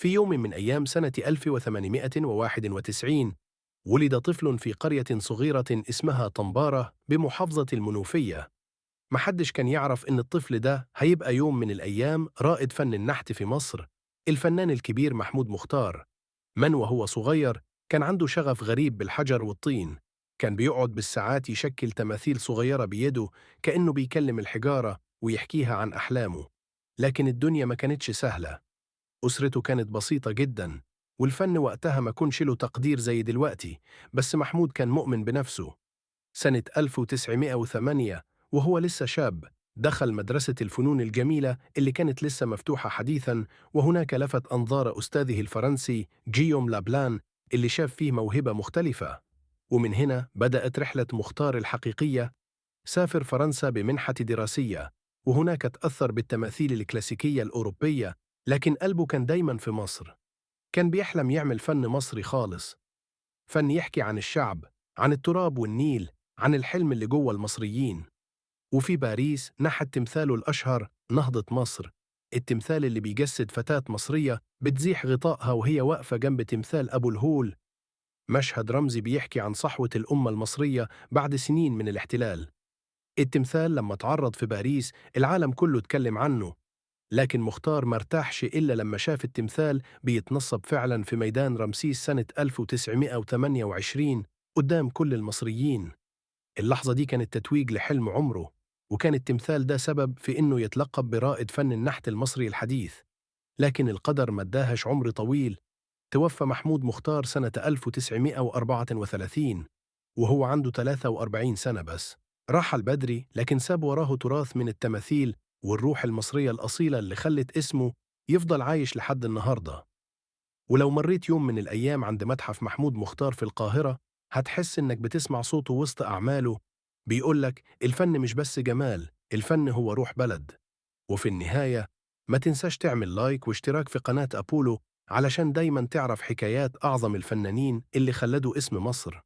في يوم من أيام سنة 1891 ولد طفل في قرية صغيرة اسمها طنبارة بمحافظة المنوفية. محدش كان يعرف إن الطفل ده هيبقى يوم من الأيام رائد فن النحت في مصر، الفنان الكبير محمود مختار. من وهو صغير كان عنده شغف غريب بالحجر والطين، كان بيقعد بالساعات يشكل تماثيل صغيرة بيده كأنه بيكلم الحجارة ويحكيها عن أحلامه. لكن الدنيا ما كانتش سهلة، أسرته كانت بسيطة جدا، والفن وقتها ما كانش له تقدير زي دلوقتي. بس محمود كان مؤمن بنفسه. سنة 1908 وهو لسه شاب دخل مدرسة الفنون الجميلة اللي كانت لسه مفتوحة حديثا، وهناك لفت أنظار أستاذه الفرنسي جيوم لابلان اللي شاف فيه موهبة مختلفة. ومن هنا بدأت رحلة مختار الحقيقية. سافر فرنسا بمنحة دراسية، وهناك تأثر بالتماثيل الكلاسيكية الأوروبية، لكن قلبه كان دايما في مصر. كان بيحلم يعمل فن مصري خالص، فن يحكي عن الشعب، عن التراب والنيل، عن الحلم اللي جوه المصريين. وفي باريس نحت تمثاله الأشهر نهضة مصر، التمثال اللي بيجسد فتاة مصرية بتزيح غطائها وهي واقفة جنب تمثال أبو الهول، مشهد رمزي بيحكي عن صحوة الأمة المصرية بعد سنين من الاحتلال. التمثال لما اتعرض في باريس العالم كله اتكلم عنه، لكن مختار مرتاحش إلا لما شاف التمثال بيتنصب فعلا في ميدان رمسيس سنة 1928 قدام كل المصريين. اللحظة دي كانت تتويج لحلم عمره، وكان التمثال ده سبب في إنه يتلقب برائد فن النحت المصري الحديث. لكن القدر ما اداهش عمر طويل، توفى محمود مختار سنة 1934 وهو عنده 43 سنة بس. رحل بدري لكن ساب وراه تراث من التماثيل والروح المصرية الأصيلة اللي خلت اسمه يفضل عايش لحد النهاردة. ولو مريت يوم من الأيام عند متحف محمود مختار في القاهرة، هتحس إنك بتسمع صوته وسط أعماله بيقولك الفن مش بس جمال، الفن هو روح بلد. وفي النهاية، ما تنساش تعمل لايك واشتراك في قناة أبولو علشان دايما تعرف حكايات أعظم الفنانين اللي خلدوا اسم مصر.